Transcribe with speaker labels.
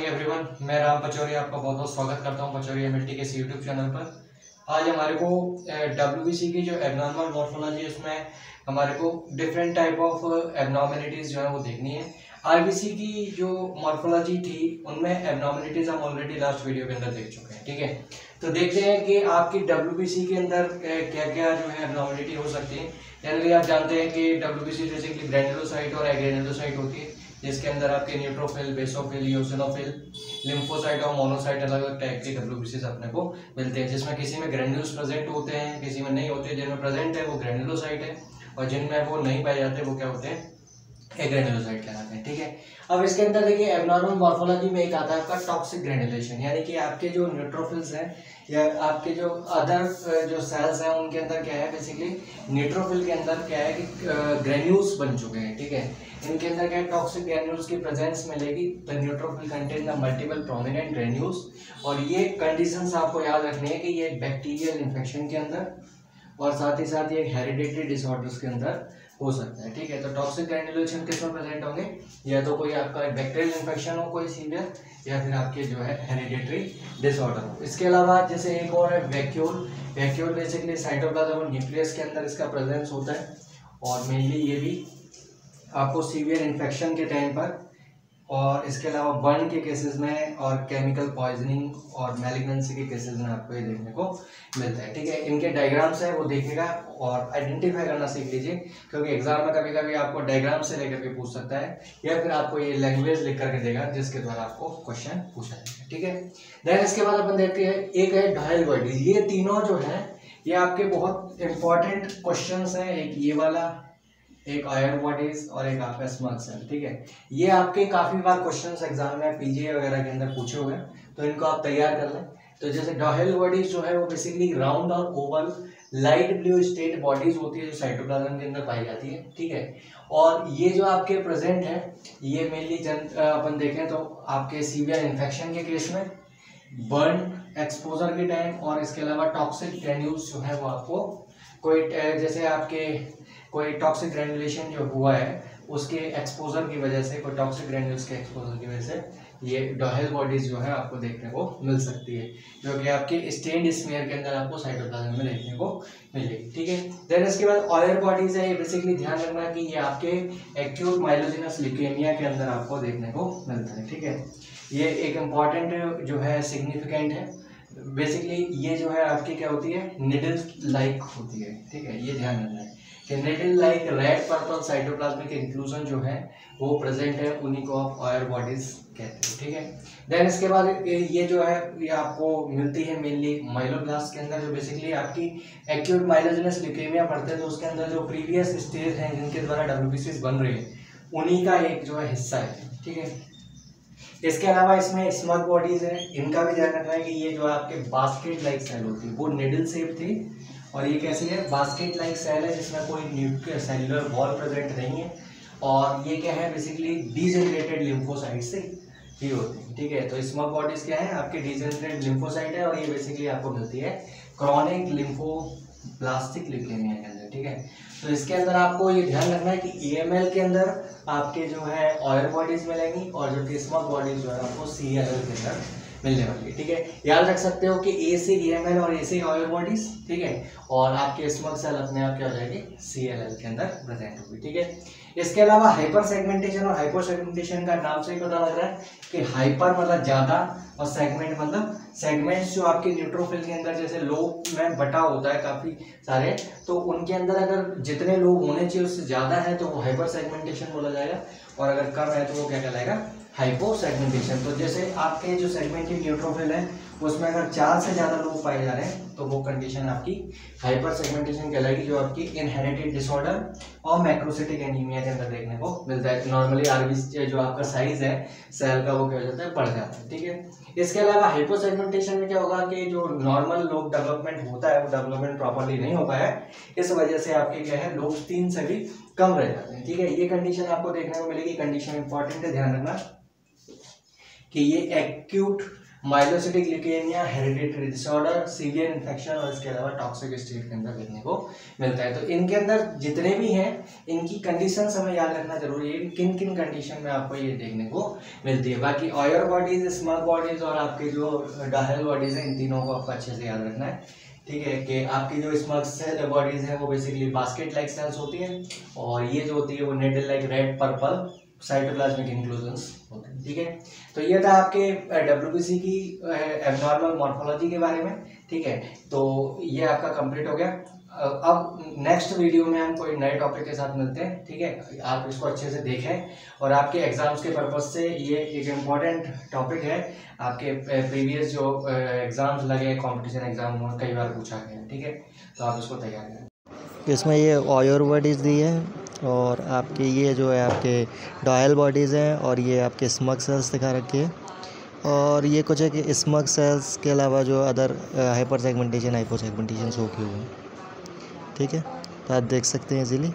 Speaker 1: Morning everyone, मैं राम पचौरी आपका बहुत बहुत स्वागत करता हूं पचौरी एमएलटी के यूट्यूब चैनल पर। आज हमारे को डब्ल्यूबीसी की जो एबनॉर्मल मॉर्फोलॉजी है उसमें हमारे को डिफरेंट टाइप ऑफ एबनॉर्मेलिटीज जो है वो देखनी है। आरबीसी की जो मॉर्फोलॉजी थी उनमें एबनॉर्मेलिटीज हम ऑलरेडी लास्ट वीडियो के अंदर देख चुके हैं, ठीक है। तो देखते हैं कि आपकी डब्ल्यूबीसी के अंदर क्या क्या जो है एबनॉर्मेलिटी हो सकती है। जनरली आप जानते हैं कि डब्ल्यूबीसी बेसिकली ग्रैन्युलोसाइट और एग्रेनुलोसाइट होती है, जिसके अंदर आपके न्यूट्रोफिल, बेसोफिल, यूसिनोफिल, लिम्फोसाइट और मोनोसाइट अलग अलग टाइप के डब्ल्यूबीसीज अपने को मिलते हैं, जिसमें किसी में ग्रैन्यूल्स प्रेजेंट होते हैं, किसी में नहीं होते। जिनमें प्रेजेंट है वो ग्रैन्युलोसाइट है और जिनमें वो नहीं पाए जाते वो क्या होते हैं, एग्रेनुलोसाइट कहलाते हैं, ठीक है। अब इसके अंदर देखिए एबनॉर्मल मॉर्फोलॉजी में एक आता है आपका टॉक्सिक ग्रैन्युलेशन, यानी कि आपके जो न्यूट्रोफिल्स हैं या आपके जो अदर जो सेल्स हैं उनके अंदर क्या है, बेसिकली न्यूट्रोफिल के अंदर क्या है कि ग्रैन्यूल्स बन चुके हैं, ठीक है। इनके अंदर क्या है, टॉक्सिक ग्रैन्यूल्स की प्रेजेंस मिलेगी। The neutrophil contain the multiple prominent granules, और ये कंडीशंस आपको याद रखनी है कि ये बैक्टीरियल इन्फेक्शन के अंदर और साथ ही साथ ये हेरिडेटरी डिसऑर्डर्स के अंदर हो सकता है, ठीक है। तो टॉक्सिक ग्रैन्युलेशन किस में प्रेजेंट होंगे, या तो कोई आपका बैक्टीरियल इन्फेक्शन हो कोई सीवियर, या फिर आपके जो है हेरिडेटरी डिसऑर्डर हो। इसके अलावा जैसे एक और है वैक्यूल। वैक्यूल बेसिकली साइटोप्लाज्म और न्यूक्लियस के अंदर इसका प्रेजेंस होता है, और मेनली ये भी आपको सीवियर इन्फेक्शन के टाइम पर और इसके अलावा बर्न के केसेस में और केमिकल पॉइजनिंग और मैलिग्नेंसी के केसेस में आपको ये देखने को मिलता है, ठीक है। इनके डायग्राम्स है वो देखिएगा और आइडेंटिफाई करना सीख लीजिए, क्योंकि एग्जाम में कभी कभी आपको डायग्राम से लेकर के पूछ सकता है, या फिर आपको ये लैंग्वेज लिख करके देगा जिसके द्वारा आपको क्वेश्चन पूछा जाएगा, ठीक है। देन इसके बाद अपन देखते हैं, एक है डायल वर्डीज। ये तीनों जो है ये आपके बहुत इंपॉर्टेंट क्वेश्चन है। एक ये वाला, एक आयर बॉडीज और एक आपका स्मग सेल, ठीक है। ये आपके काफी बार क्वेश्चंस एग्जाम में पीजीए वगैरह के अंदर पूछे हुए हैं, तो इनको आप तैयार कर लें। तो जैसे डॉहेल बॉडीज जो है वो बेसिकली राउंड और Oval light blue state bodies होती है जो साइटोप्लाज्म के अंदर पाई जाती है, ठीक है। और ये जो आपके प्रेजेंट है ये मेनली अपन देखें तो आपके सीवियर इन्फेक्शन के केस में, बर्न एक्सपोजर के टाइम, और इसके अलावा टॉक्सिक ग्रैन्यूल्स जो है वो आपको कोई जैसे आपके कोई टॉक्सिक ग्रैन्युलेशन जो हुआ है उसके एक्सपोजर की वजह से, कोई टॉक्सिक ग्रैन्यूल्स के एक्सपोजर की वजह से ये डॉहेल बॉडीज जो है आपको देखने को मिल सकती है, जो कि आपके स्टेन्ड स्मीयर के अंदर आपको साइटोप्लाज्म में देखने को मिलेगी, ठीक है। देन इसके बाद ऑयर बॉडीज है, ये बेसिकली ध्यान रखना कि ये आपके एक्यूट माइलोजेनस ल्यूकेमिया के अंदर आपको देखने को मिलता है, ठीक है। ये एक इम्पॉर्टेंट जो है सिग्निफिकेंट है। बेसिकली ये जो है आपकी क्या होती है, निडल लाइक होती है, ठीक है। ये ध्यान रखना है कि needle like red purple cytoplasmic inclusion जो है वो प्रेजेंट है, उन्हीं को आप ऑयर बॉडीज कहते हैं, ठीक है। देन इसके बाद ये जो है ये आपको मिलती है मेनली माइलोब्लास्ट के अंदर, जो बेसिकली आपकी एक्यूट माइलोजेनस ल्यूकेमिया पढ़ते हैं तो उसके अंदर जो प्रीवियस स्टेज हैं जिनके द्वारा डब्ल्यूबीसीज बन रही है उन्हीं का एक जो है हिस्सा है, ठीक है। इसके अलावा इसमें स्मग बॉडीज है, इनका भी ध्यान रखना है कि ये जो आपके बास्केट लाइक सेल होती है वो निडल शेप थी, और ये कैसी है, बास्केट लाइक सेल है जिसमें कोई न्यूक्लियर सेलुलर वॉल प्रेजेंट नहीं है, और ये क्या है बेसिकली डीजेनरेटेड लिम्फोसाइट से ही होती है, ठीक है। तो स्मग बॉडीज क्या है, आपके डीजेनरेटेड लिम्फोसाइट है, और ये बेसिकली आपको मिलती है क्रॉनिक लिम्फोब्लास्टिक ल्यूकेमिया के अंदर, ठीक है। तो इसके अंदर आपको ये ध्यान रखना है कि एएमएल के अंदर आपके जो है ऑयर बॉडीज मिलेंगी, और जो स्मग बॉडीज जो है आपको सीएलएल के अंदर मिलने वाली है, ठीक है। याद रख सकते हो कि ए से एएमएल और ए से ऑयल बॉडीज, ठीक है, और आपके स्मग सेल अपने आप क्या हो जाएगी, सीएलएल के अंदर प्रेजेंट होगी, ठीक है। इसके अलावा हाइपर सेगमेंटेशन और हाइपर सेगमेंटेशन का नाम से ही पता लग रहा है कि हाइपर मतलब ज्यादा और सेगमेंट मतलब सेगमेंट्स जो आपके न्यूट्रोफिल के अंदर जैसे लोब में बटा होता है काफी सारे, तो उनके अंदर अगर जितने लोग होने चाहिए उससे ज्यादा है तो वो हाइपर सेगमेंटेशन बोला जाएगा, और अगर कम है तो वो क्या कहलाएगा, हाइपो सेगमेंटेशन। तो जैसे आपके जो सेगमेंटेड न्यूट्रोफिल है उसमें अगर 4 से ज्यादा लोग पाए जा रहे हैं तो वो कंडीशन आपकी हाइपर सेगमेंटेशन कहलाएगी, जो आपकी इनहेरिटेड डिसऑर्डर और मैक्रोसिटिक एनीमिया के अंदर देखने को मिलता है। नॉर्मली आरबीसी जो आपका साइज है सेल का वो क्या हो जाता है, बढ़ जाता है, ठीक है। इसके अलावा हाइपो सेगमेंटेशन में क्या होगा कि जो नॉर्मल लोब डेवलपमेंट होता है वो डेवलपमेंट प्रॉपर्ली नहीं हो पाया है, इस वजह से आपके क्या है लोब 3 से भी कम रह जाते हैं, ठीक है। ये कंडीशन आपको देखने को मिलेगी, कंडीशन इंपॉर्टेंट है, ध्यान रखना कि ये acute myelocytic leukaemia, hereditary disorder, severe infection और इसके अलावा टॉक्सिक स्टेट के अंदर देखने को मिलता है। तो इनके अंदर जितने भी हैं इनकी कंडीशंस हमें याद रखना जरूरी है, किन किन कंडीशन में आपको ये देखने को मिलती है। बाकी ऑयर बॉडीज, स्मग बॉडीज और आपके जो डायल बॉडीज हैं, इन तीनों को आपको अच्छे से याद रखना है, ठीक है। कि आपकी जो स्मग बॉडीज हैं वो बेसिकली बास्केट लाइक सेल्स होती है, और ये जो होती है वो needle like red purple cytoplasmic inclusions होते हैं, ठीक है। तो ये था आपके डब्ल्यूबीसी की एब्नॉर्मल मॉर्फोलॉजी के बारे में, ठीक है। तो ये आपका कंप्लीट हो गया। अब नेक्स्ट वीडियो में हम कोई नए टॉपिक के साथ मिलते हैं, ठीक है। आप इसको अच्छे से देखें, और आपके एग्जाम्स के पर्पज से ये एक इम्पॉर्टेंट टॉपिक है। आपके प्रीवियस जो एग्जाम्स लगे, कंपटीशन एग्जाम कई बार पूछा गया, ठीक है। तो आप इसको तैयार करें।
Speaker 2: इसमें ये ऑयर बॉडीज़ दी है, और आपके ये जो है आपके डायल बॉडीज़ हैं, और ये आपके स्मग सेल्स दिखा रखी है, और ये कुछ है कि स्मग सेल्स के अलावा जो other hyper segmentation, hypo segmentation show किए हुए हैं, ठीक है। तो आप देख सकते हैं इजीली।